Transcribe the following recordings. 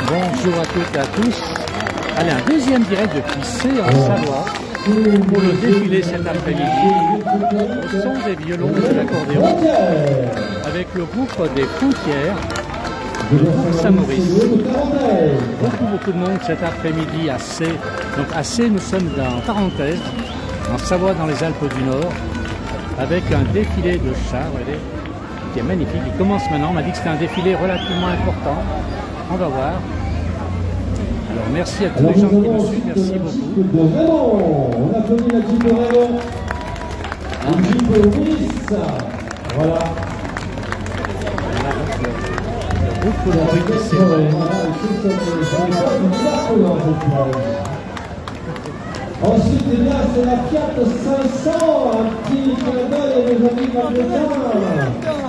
Bonjour à toutes et à tous. Allez, un deuxième direct depuis C en Savoie pour le défilé cet après-midi au son des violons et de l'accordéon avec le groupe des Frontières, le groupe Saint-Maurice. Beaucoup de monde cet après-midi à C. Donc à C, nous sommes dans Tarentaise, en Savoie, dans les Alpes du Nord, avec un défilé de chars qui est magnifique. Il commence maintenant. On m'a dit que c'était un défilé relativement important. On va voir. Alors merci à tous les gens qui nous suivent, merci beaucoup. On applaudit la Jeep de Raymond. La Jeep de Willis. Voilà. Le groupe coloré, c'est vrai. Ensuite, eh bien, c'est la Fiat 500, un petit clin d'œil à nos amis parisiens.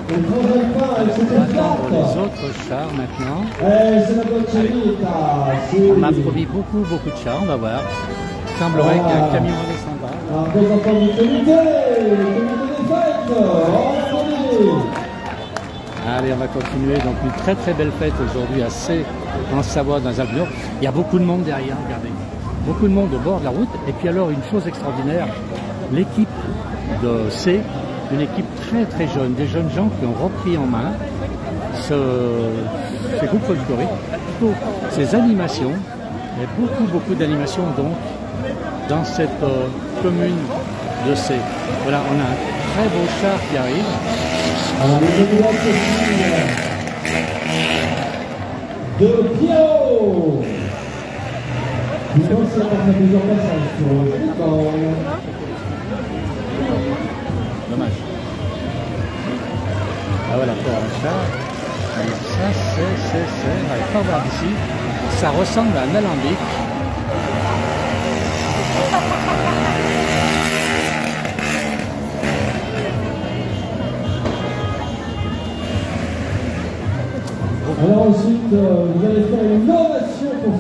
On ne travaille pas avec cette Fiat. Les autres chars maintenant. C'est la Dolce Vita. On m'a promis beaucoup de chars, on va voir. Il semblerait qu'il y a un camion à sympa. Un beau enfant du comité des fêtes. Allez, on va continuer. Donc une très belle fête aujourd'hui à C, en Savoie, dans les Alpes du Nord. Il y a beaucoup de monde derrière, regardez. Beaucoup de monde au bord de la route. Et puis alors, une chose extraordinaire, l'équipe de C, une équipe très jeune, des jeunes gens qui ont repris en main ces groupes folkloriques, plutôt ces animations. Il y a beaucoup d'animations donc dans cette commune de C. Voilà, on a un très beau char qui arrive. Alors, les de Pierrot. C'est bon, c'est pas plusieurs passages sur le dommage. Ah voilà, pour un char. Et ça, on va pas voir d'ici. Ça ressemble à un alambic. Alors ensuite, vous allez faire une ovation pour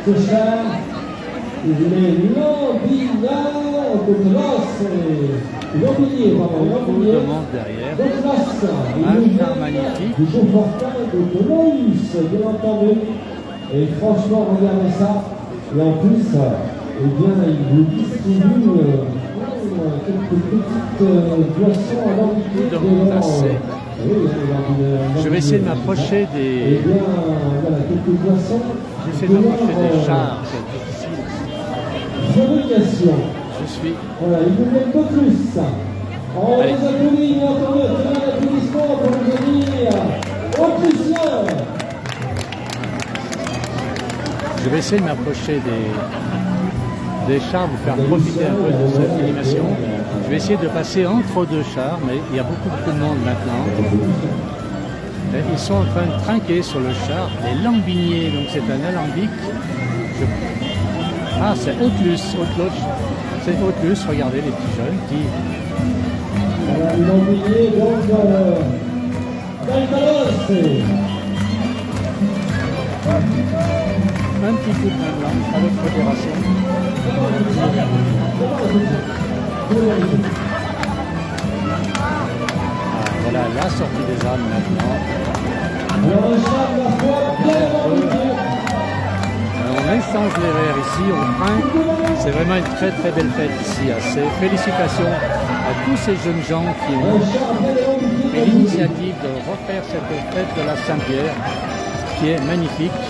ce char. Il est Lambillard de Gloss. Lambillier, pardon. Beaucoup de monde derrière. De Gloss. Un char magnifique. Du Beaufortin de Loïs, bien entendu. Et franchement, regardez ça. Et en plus, eh bien, il vous distribue quelques petites boissons à l'ambiguïté. De monde assez. Je vais essayer de m'approcher des. Eh bien, voilà, quelques boissons. J'essaie de m'approcher des chars, c'est difficile. Fabrication. Je suis. Voilà, il nous met un peu plus. On Allez. vous applaudit, bien entendu, un applaudissement pour nos amis autrichiens. Je vais essayer de m'approcher des chars, vous faire profiter un peu de cette animation. Je vais essayer de passer entre deux chars, mais il y a beaucoup de monde maintenant. Et ils sont en train de trinquer sur le char, les lambiniers, donc c'est un alambic. Ah, c'est Autlus, c'est Autlus, regardez les petits jeunes qui... Voilà, ils ont oublié donc Calvados. Un petit coup de main blanche à votre fédération. Voilà la sortie des âmes maintenant. Alors, un char de la foi bien On échange les verres ici, on trinque. C'est vraiment une très belle fête ici à C. Félicitations à tous ces jeunes gens qui ont pris l'initiative de refaire cette fête de la Saint-Pierre qui est magnifique.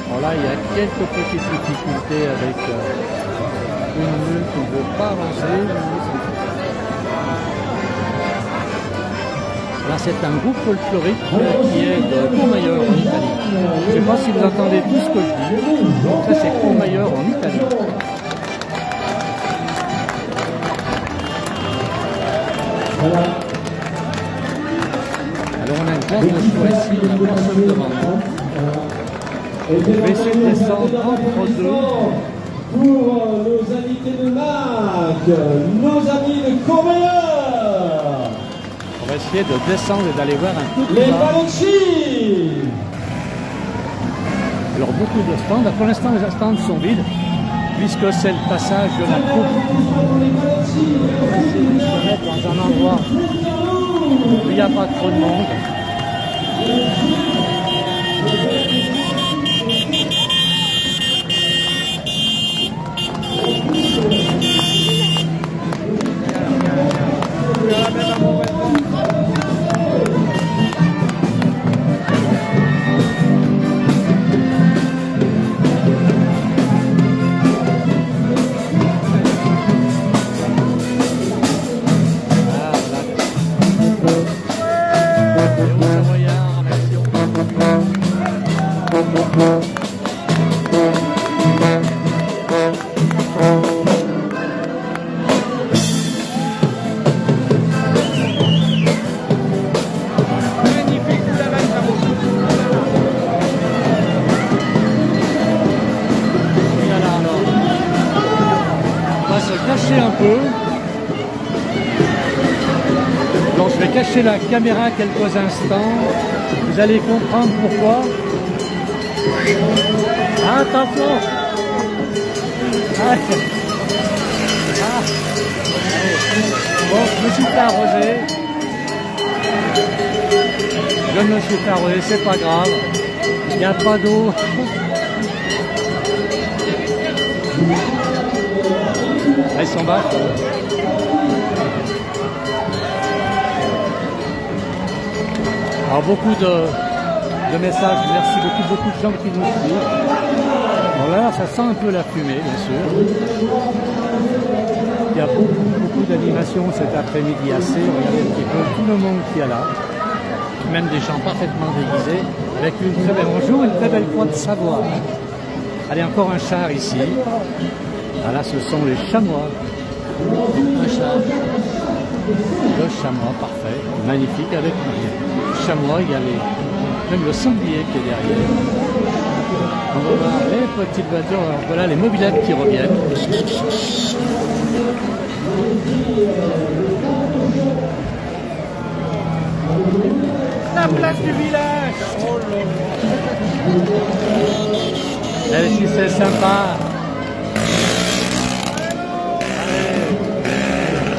Alors là, il y a quelques petites difficultés avec une mule qui ne veut pas avancer. Là, c'est un groupe folklorique qui est de Courmayeur en Italie. Je ne sais pas si vous entendez tout ce que je dis. Ça, c'est Courmayeur en Italie. Voilà. Alors, on a une place de choix ici, on a personne devant nous. Je vais essayer de descendre entre deux. Pour nos invités de marque, nos amis de Courmayeur. On va essayer de descendre et d'aller voir un peu plus Les bas. Baluchi. Alors beaucoup de stands. Pour l'instant, les stands sont vides puisque c'est le passage de la coupe. On va essayer de se mettre dans un endroit où il n'y a pas trop de monde. cacher la caméra quelques instants. Vous allez comprendre pourquoi. Attention! Ah. Bon, je me suis fait arroser. Je me suis fait arroser, c'est pas grave. Il n'y a pas d'eau. Ils sont bas. Alors beaucoup de messages, merci beaucoup de gens qui nous suivent. Bon là, ça sent un peu la fumée, bien sûr. Il y a beaucoup d'animations cet après-midi assez. Regardez un petit peu tout le monde qui est là. Même des gens parfaitement déguisés. Avec une très belle, on joue une très belle croix de Savoie. Allez, encore un char ici. Ah là, ce sont les chamois. Un char. Le chamois, parfait. Magnifique avec le chamois, il y a même le sanglier qui est derrière. On va voir les petites voitures. Alors, voilà les mobilettes qui reviennent. La place du village. Oh là là. Si c'est sympa.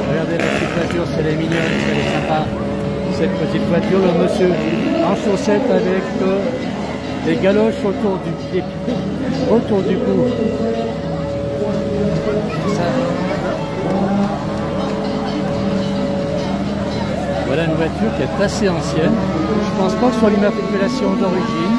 Regardez la petite voiture, c'est les mignonne, elle est sympa. Cette petite voiture, le monsieur en chaussettes avec des galoches autour du pied, autour du cou. Ça. Voilà une voiture qui est assez ancienne. Je pense pas que ce soit l'immatriculation d'origine.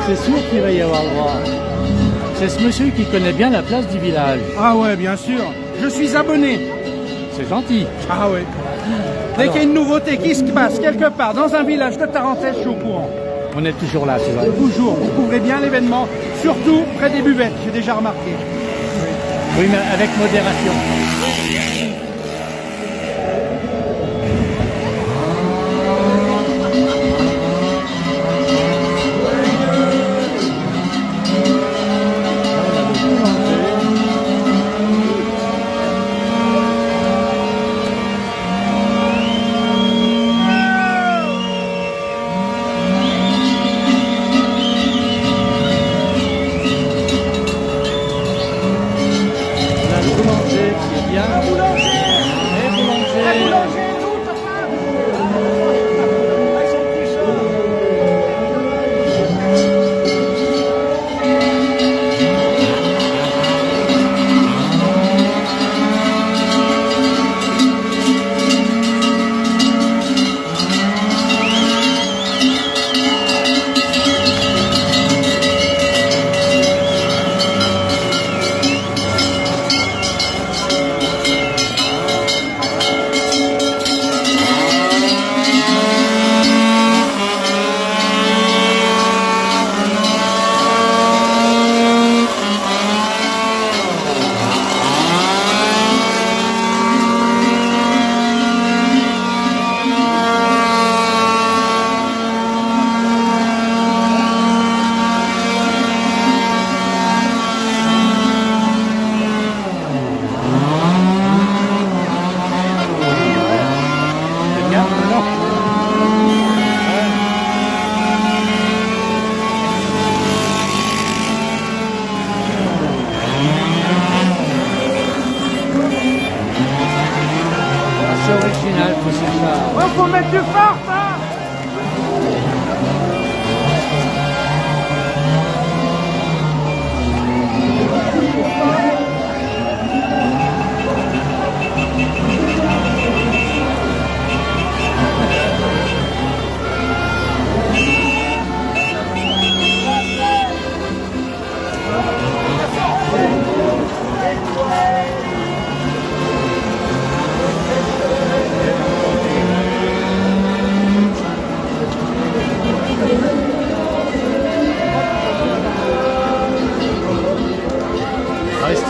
C'est sûr qu'il va y avoir le droit. C'est ce monsieur qui connaît bien la place du village. Ah ouais, bien sûr. Je suis abonné. C'est gentil. Ah ouais. Dès qu'il y a une nouveauté qui se passe quelque part dans un village de Tarentaise, je suis au courant. On est toujours là, c'est vrai. Toujours. Vous couvrez bien l'événement, surtout près des buvettes, j'ai déjà remarqué. Oui, mais avec modération. Qui est bien.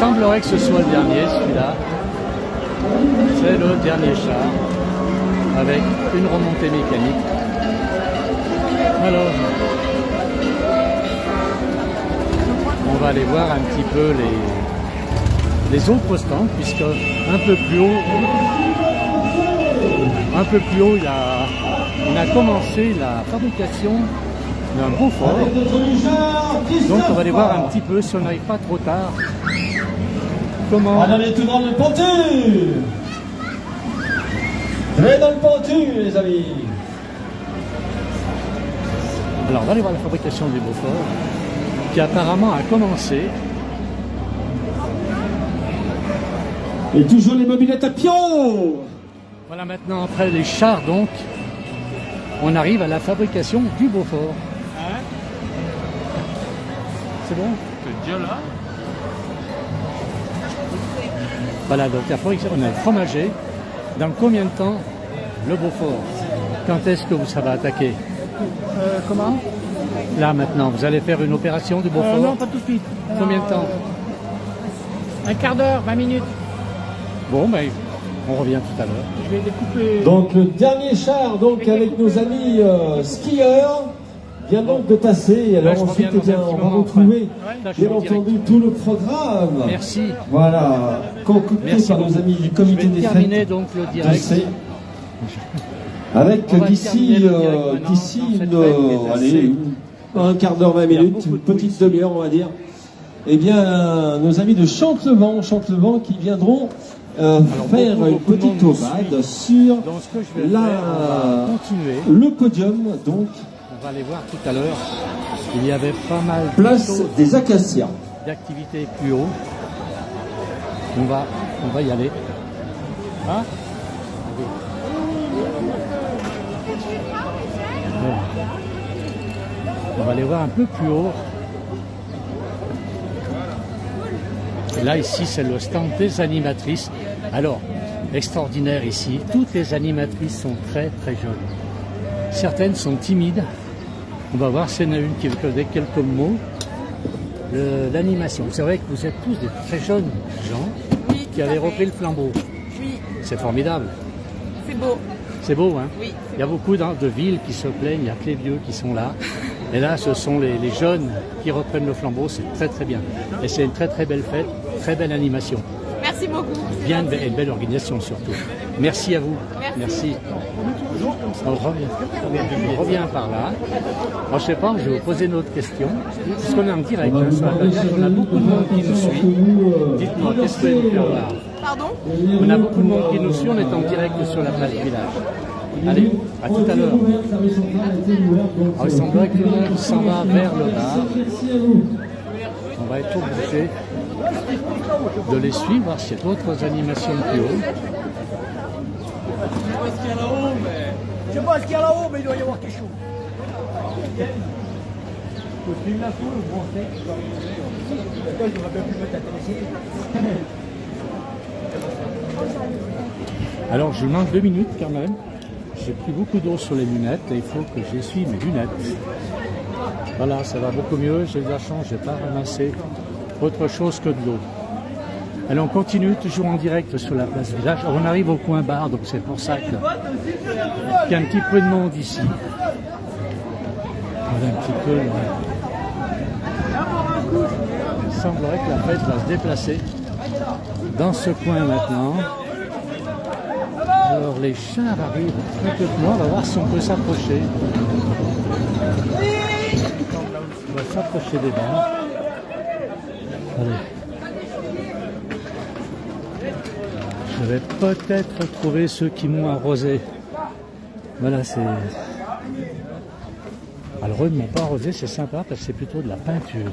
semblerait que ce soit le dernier, celui-là. C'est le dernier char, avec une remontée mécanique. Alors, on va aller voir un petit peu les autres stands, puisque un peu plus haut, on a commencé la fabrication d'un Beaufort. Donc on va aller voir un petit peu si on n'arrive pas trop tard. Comment... On va aller tout dans le pentu. Très dans le pentu, les amis. Alors on va aller voir la fabrication du Beaufort, qui apparemment a commencé. Et toujours les mobilettes à pion. Voilà, maintenant après les chars donc, on arrive à la fabrication du Beaufort. C'est bon? C'est déjà là. Voilà, donc la fabrication, on a le fromager. Dans combien de temps le Beaufort? Quand est-ce que ça va attaquer? Comment? Là maintenant, vous allez faire une opération du Beaufort? Non, pas tout de suite. Combien de temps? Un quart d'heure, 20 minutes. Bon, ben, on revient tout à l'heure. Je vais découper. Donc le dernier char, donc avec nos amis skieurs, vient donc de passer. Alors je ensuite, reviens eh bien, dans un petit on va moment, retrouver, Là, je suis bien en direct. entendu, tout le programme. Merci. Voilà, concocté Merci par nos beaucoup. amis du Je comité vais des terminer fêtes. donc le Je direct. sais. Avec On va d'ici, terminer le direct maintenant, d'ici dans cette fête qui est assez- un quart d'heure, 20 Il y a minutes, beaucoup une de bruit petite ici. demi-heure, on va dire. Eh bien, nos amis de Chantelevent qui viendront faire beaucoup une de petite monde nous aubade sur Donc ce que je vais faire, on va continuer. le podium, donc On va aller voir tout à l'heure. Il y avait pas mal de place choses, des Acacias. d'activités plus haut. On va y aller. Hein? Allez. Bon. On va aller voir un peu plus haut. Et là, ici, c'est le stand des animatrices. Alors, extraordinaire ici, toutes les animatrices sont très très jolies. Certaines sont timides. On va voir s'il y en a une qui veut dire quelques mots. L'animation. C'est vrai que vous êtes tous des très jeunes gens Oui, qui tout à avaient fait. repris le flambeau. Oui, C'est formidable. c'est beau. C'est beau, hein? Oui. Il y a beaucoup de villes qui se plaignent, il n'y a que les vieux qui sont là. Et là, ce sont les jeunes qui reprennent le flambeau, c'est très très bien. Et c'est une très très belle fête, très belle animation. Merci beaucoup. Bien et une belle organisation surtout. Merci à vous. Merci. On revient par là. Alors, je ne sais pas, je vais vous poser une autre question. Puisqu'on est en direct hein, sur la page, on a beaucoup de monde qui nous suit. Dites-moi, qu'est-ce que vous voulez nous faire voir? Pardon? On a beaucoup de monde qui nous suit, on est en direct sur la place du village. Allez, à tout à l'heure. Alors, il semblerait que tout le monde s'en va vers le bar. On va être obligé de les suivre, voir s'il y a d'autres animations plus haut. Je sais pas ce qu'il y a là-haut, mais il doit y avoir quelque chose. Alors, je manque 2 minutes quand même. J'ai pris beaucoup d'eau sur les lunettes et il faut que j'essuie mes lunettes. Voilà, ça va beaucoup mieux. J'ai eu de la chance, je n'ai pas ramassé autre chose que de l'eau. Allez, on continue toujours en direct sur la place du village. Alors, on arrive au coin bar, donc c'est pour ça qu'il y a un petit peu de monde ici. Voilà un petit peu. Il semblerait que la fête va se déplacer dans ce coin maintenant. Alors les chars arrivent complètement, on va voir si on peut s'approcher. On va s'approcher des bars. Allez. Je vais peut-être trouver ceux qui m'ont arrosé. Voilà, c'est... Alors eux ne m'ont pas arrosé, c'est sympa parce que c'est plutôt de la peinture.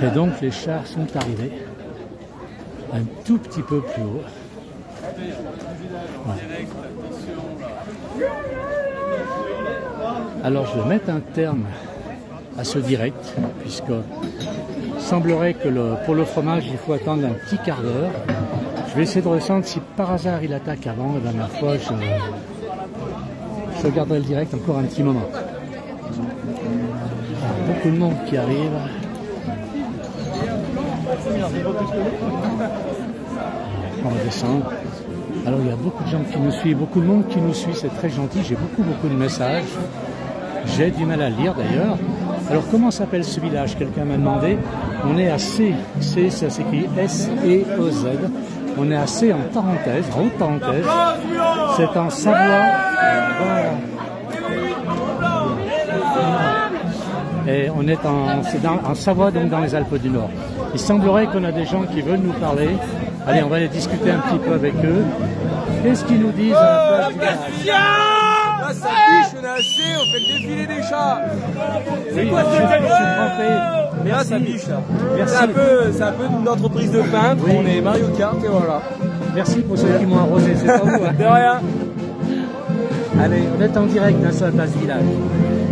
Et donc les chars sont arrivés un tout petit peu plus haut. Ouais. Alors je vais mettre un terme à ce direct, puisque il semblerait que pour le fromage il faut attendre un petit quart d'heure. Je vais essayer de ressentir si par hasard il attaque avant, et bien ma foi je garderai le direct encore un petit moment. Alors, beaucoup de monde qui arrive. On va descendre. Alors il y a beaucoup de gens qui nous suivent, beaucoup de monde qui nous suit, c'est très gentil, j'ai beaucoup de messages. J'ai du mal à le lire d'ailleurs. Alors comment s'appelle ce village? Quelqu'un m'a demandé. On est à C, ça s'écrit S-E-O-Z. On est à C en Tarentaise, en Haute-Tarentaise. C'est en Savoie. Voilà. Et on est en Savoie, donc dans les Alpes du Nord. Il semblerait qu'on a des gens qui veulent nous parler. Allez, on va aller discuter un petit peu avec eux. Qu'est-ce qu'ils nous disent à la place du village? Là, ça biche, on est assis, on fait le défilé des chats. Oui, je suis trompé. Là, ça biche, là. Merci. C'est un peu une entreprise de peintre, Oui. on est Mario Kart, et voilà. Merci pour ceux qui m'ont arrosé, c'est pas vous. Hein. De rien. Allez, on est en direct dans la place du village.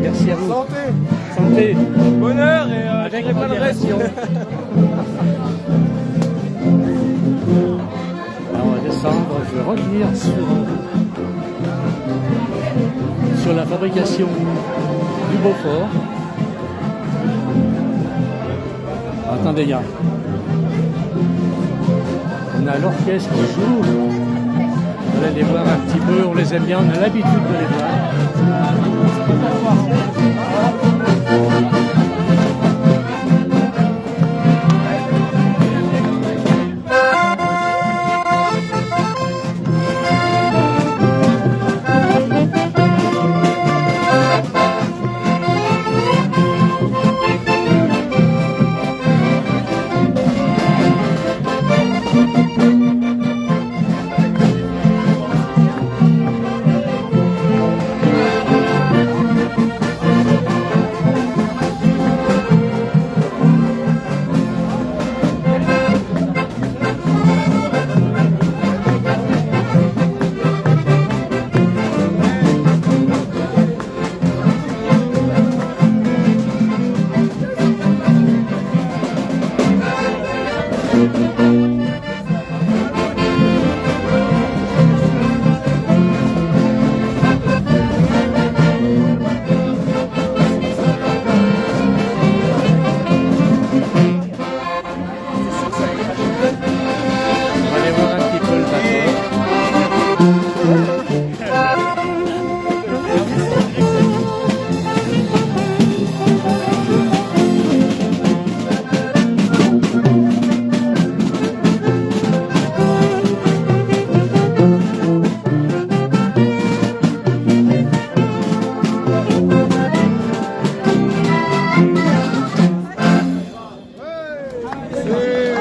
Merci à vous. Santé. Santé. Bonheur et Avec pas de reste. modération. Alors on va descendre, je vais revenir sur la fabrication du Beaufort. Attendez, gars. On a l'orchestre qui joue. On va les voir un petit peu, on les aime bien, on a l'habitude de les voir.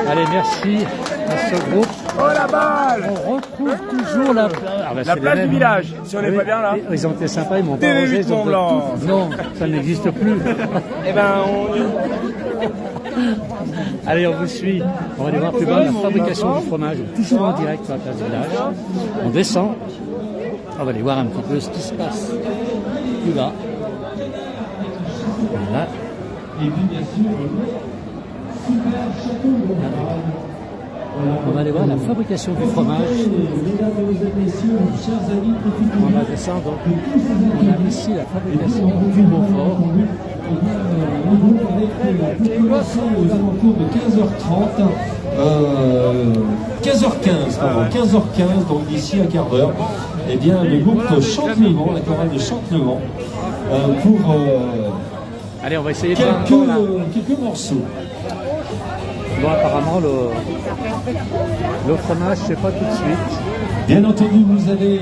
Allez, merci à ce groupe. Oh la balle! On retrouve toujours la La place du village, si on n'est pas bien là. Ils ont été sympas, ils m'ont pas Télé arrosé. Huit Mont Blanc. Non, ça n'existe plus. Eh ben, Allez, on vous suit. On va aller voir plus bas la fabrication du fromage, toujours en direct sur la place du village. On descend. On va aller voir un petit peu ce qui se passe plus bas. Voilà. Et puis bien sûr, super château. On va aller voir la fabrication du fromage. Mesdames et messieurs, chers amis, profitez. On va descendre. Donc, on a ici la fabrication du Beaufort. Aux alentours de 15h15, pardon, 15h15, donc d'ici un quart d'heure, eh bien, le groupe chante le vent, la chorale de chante le vent, pour Allez, on va essayer de voir encore là. quelques morceaux. Bon, apparemment, le fromage, c'est pas tout de suite. Bien entendu, vous avez,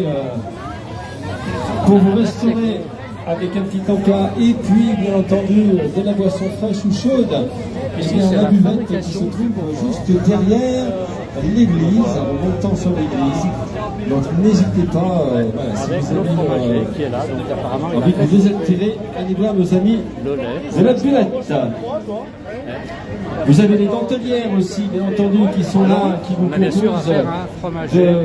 pour vous restaurer avec un petit encas, et puis, bien entendu, de la boisson fraîche ou chaude, et Ici, bien, c'est la la buvette qui fabrication se trouve juste derrière l'église, en montant sur l'église. Donc, n'hésitez pas, voilà, si Avec vous le avez fromager qui est là, donc apparemment, il envie a de vous désaltérer, allez voir nos amis le lait. de la buvette. Vous avez les dentelières aussi, bien entendu, qui sont là, qui vous On a bien sûr proposent affaire à un fromager.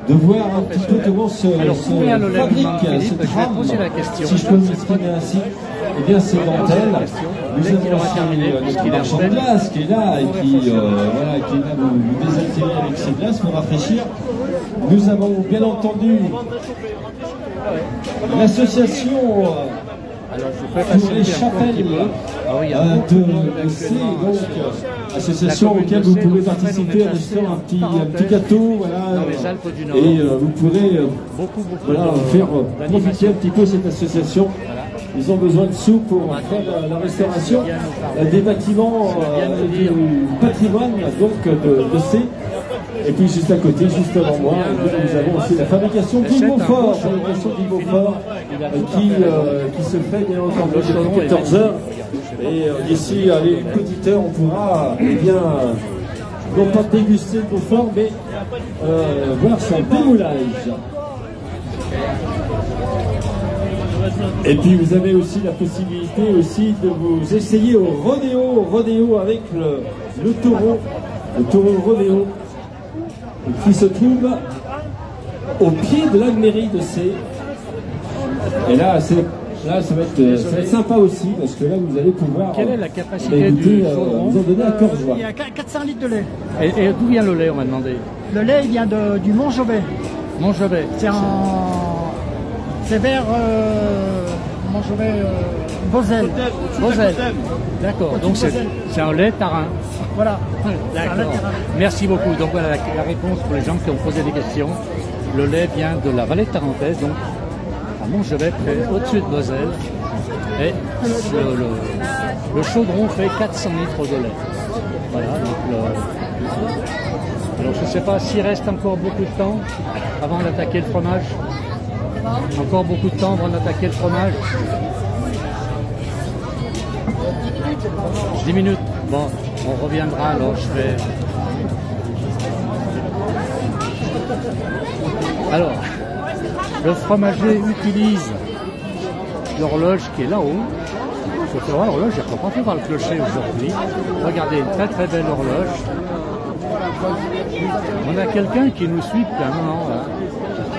de voir un petit peu comment se Alors, combien le lait fabrique demande, Philippe? cette Je vais trame, poser la question. si je peux m'exprimer ainsi. Eh bien, ces dentelles, nous Dès qu'il avons aura aussi terminé, puisqu'il est le marchand de en pleine- glace qui est là et qui, voilà, qui est là vous désaltérer avec ses glaces pour rafraîchir. Nous avons bien entendu l'association Alors je peux pour les faciliter encore un petit peu. chapelles Alors, il y a beaucoup de monde de C, actuellement donc sur association la commune auquel de vous C, pouvez donc, en fait, participer on en est achetant passé un en petit parenthèse gâteau, voilà, dans les Alpes du Nord. et vous pourrez beaucoup voilà, de- faire profiter d'animations. un petit peu cette association. Voilà. Ils ont besoin de sous pour faire la restauration des bâtiments et du patrimoine donc de C. Et puis juste à côté, juste devant moi, nous avons aussi la fabrication d'Imofort, qui se fait bien entendu depuis 14 heures. Et d'ici allez, une petite heure, on pourra non pas déguster le Beaufort, mais voir son démoulage. Et puis vous avez aussi la possibilité aussi de vous essayer au rodéo avec le taureau rodéo, qui se trouve au pied de la mairie de C. Et là, ça va être sympa aussi, parce que là, vous allez pouvoir Quelle est la capacité du chaudron? vous en donner à cœur joie. Il y a 400 litres de lait. Et d'où vient le lait, on m'a demandé? Le lait, il vient du Montjovet. Montjovet. C'est vers Montjovet, Beauzelle. Beauzelle. D'accord, donc c'est un lait tarin. Voilà. D'accord. Merci beaucoup. Donc voilà la réponse pour les gens qui ont posé des questions. Le lait vient de la vallée tarentaise, donc à Montjovet, au-dessus de Beauzelle. Et le chaudron fait 400 litres de lait. Voilà. Donc alors je ne sais pas s'il reste encore beaucoup de temps avant d'attaquer le fromage. Encore beaucoup de temps avant d'attaquer le fromage. 10 minutes. Bon, on reviendra alors. Alors, le fromager utilise l'horloge qui est là-haut. Il faut voir l'horloge, je ne peux pas voir le clocher aujourd'hui. Regardez, une très très belle horloge. On a quelqu'un qui nous suit depuis un moment là.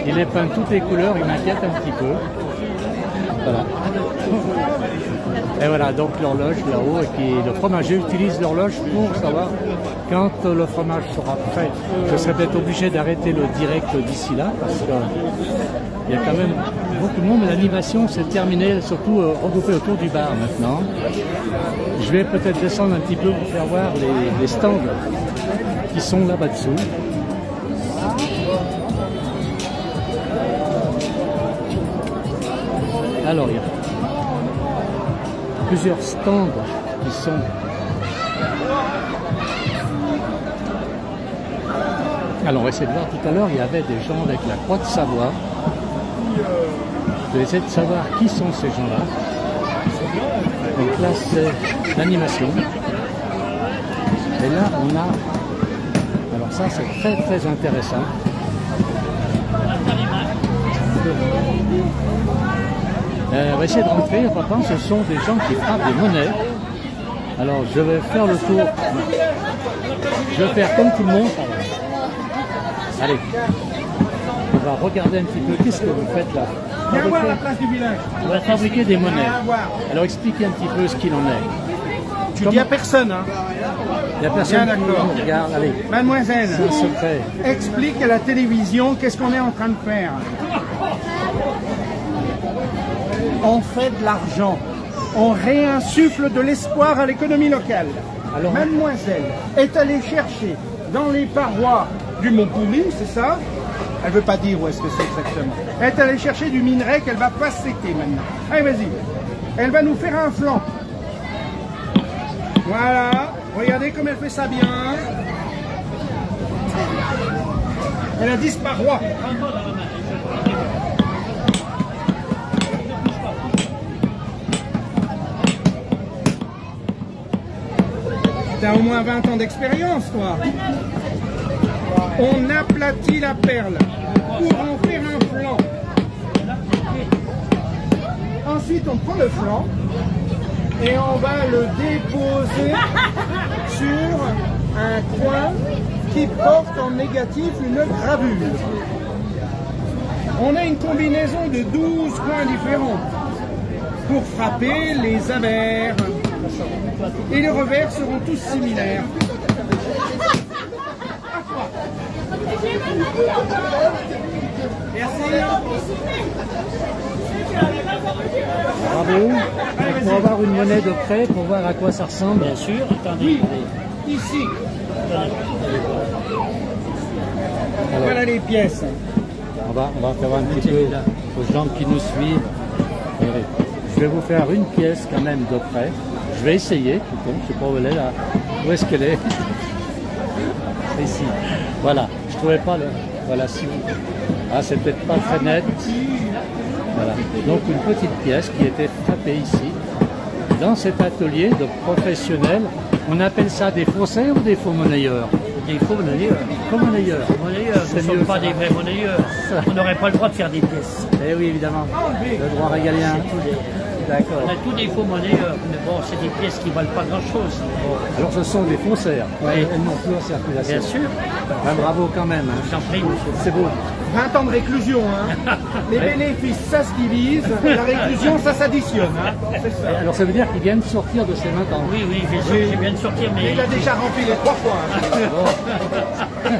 Il est peint toutes les couleurs, il m'inquiète un petit peu. Voilà. Et voilà, donc l'horloge là-haut, et puis le fromager utilise l'horloge pour savoir quand le fromage sera prêt. Je serais peut-être obligé d'arrêter le direct d'ici là, parce qu'il y a quand même beaucoup de monde. L'animation s'est terminée, surtout regroupée autour du bar maintenant. Je vais peut-être descendre un petit peu pour faire voir les stands qui sont là-bas dessous. Alors, il y a plusieurs stands qui sont alors on va essayer de voir tout à l'heure, il y avait des gens avec la croix de Savoie. Je vais essayer de savoir qui sont ces gens-là. Donc là c'est l'animation. Et là on a, alors ça c'est très très intéressant. On va essayer de rentrer, pourtant ce sont des gens qui frappent des monnaies. Alors je vais faire le tour. Je vais faire comme tout le monde. Allez, on va regarder un petit peu, qu'est-ce que vous faites là? Viens voir la place du village. On va fabriquer des monnaies. Viens voir. Alors expliquez un petit peu ce qu'il en est. Tu dis à personne, hein. Il n'y a personne Bien, qui d'accord. nous regarde. Allez, Mademoiselle, c'est un secret. explique à la télévision qu'est-ce qu'on est en train de faire. On fait de l'argent. On réinsuffle de l'espoir à l'économie locale. Alors, Mademoiselle est allée chercher dans les parois du Mont-Pourri, c'est ça? Elle veut pas dire où est-ce que c'est exactement. Elle est allée chercher du minerai qu'elle va pas séquer maintenant. Allez, vas-y. Elle va nous faire un flanc. Voilà. Regardez comme elle fait ça bien. Elle a 10 parois. T'as au moins 20 ans d'expérience, toi. On aplatit la perle pour en faire un flanc. Ensuite, on prend le flanc et on va le déposer sur un coin qui porte en négatif une gravure. On a une combinaison de 12 coins différents pour frapper les avers. Et les revers seront tous similaires. bravo. pour avoir une monnaie de près, pour voir à quoi ça ressemble. Bien sûr, attendez. Oui, ici. Voilà les pièces. On va faire un petit peu aux gens qui nous suivent. Je vais vous faire une pièce quand même de près. Je vais essayer, plutôt. Je ne sais pas où elle est là. Où est-ce qu'elle est? Ici. Voilà. Je ne trouvais pas le. Voilà, si vous. Ah, c'est peut-être pas très net. Voilà. Donc une petite pièce qui était frappée ici, dans cet atelier de professionnels. On appelle ça des faussaires ou des faux monnayeurs? Des faux monnayeurs. Faux monnayeurs. Monnayeurs, ce ne C'est sont mieux, pas ça. des vrais monnayeurs. On n'aurait pas le droit de faire des pièces. Eh oui, évidemment. Le droit régalien. D'accord. On a tous des faux monnayeurs, mais bon, c'est des pièces qui ne valent pas grand-chose. Bon, Alors ce sont des faussaires. Oui. Elles n'ont plus en circulation. bien sûr, Ben, bravo quand même. Hein. j'en prie, monsieur. C'est beau. 20 ans de réclusion. Hein. Les bénéfices, ça se divise. La réclusion, ça s'additionne. Hein. C'est ça. Alors ça veut dire qu'ils viennent de sortir de ces 20 ans. Oui, je viens de sortir, mais Il a déjà rempli les 3 fois. Hein.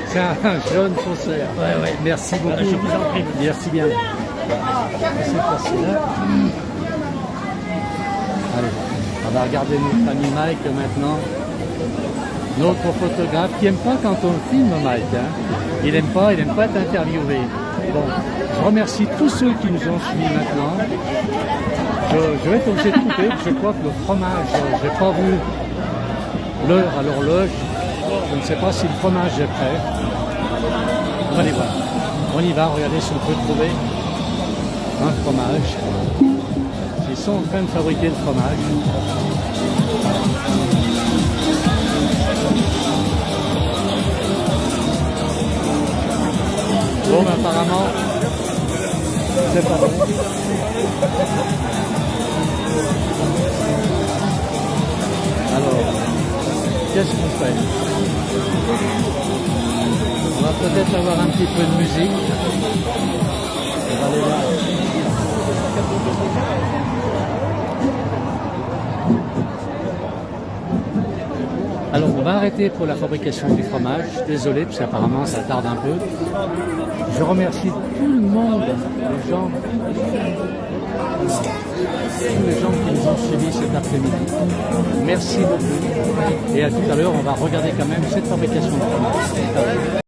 C'est un jeune faussaire. Ouais. Merci beaucoup. Voilà, je vous en prie. Merci bien. Cette fois-ci-là. Allez, on va regarder notre ami Mike maintenant. Notre photographe qui n'aime pas quand on le filme, Mike. Hein. Il n'aime pas être interviewé. Bon, je remercie tous ceux qui nous ont suivis maintenant. Je vais être obligé de couper. Je crois que le fromage, je n'ai pas vu l'heure à l'horloge. Je ne sais pas si le fromage est prêt. On va aller voir. On y va, regardez si on peut trouver un fromage. Ils sont en train de fabriquer le fromage. Bon, ben, apparemment, c'est pas bon. Alors, qu'est-ce qu'on fait? On va peut-être avoir un petit peu de musique. On va aller voir. Alors on va arrêter pour la fabrication du fromage. Désolé parce qu'apparemment ça tarde un peu. Je remercie tout le monde, tous les gens qui nous ont suivis cet après-midi. Merci beaucoup. Et à tout à l'heure, on va regarder quand même cette fabrication de fromage.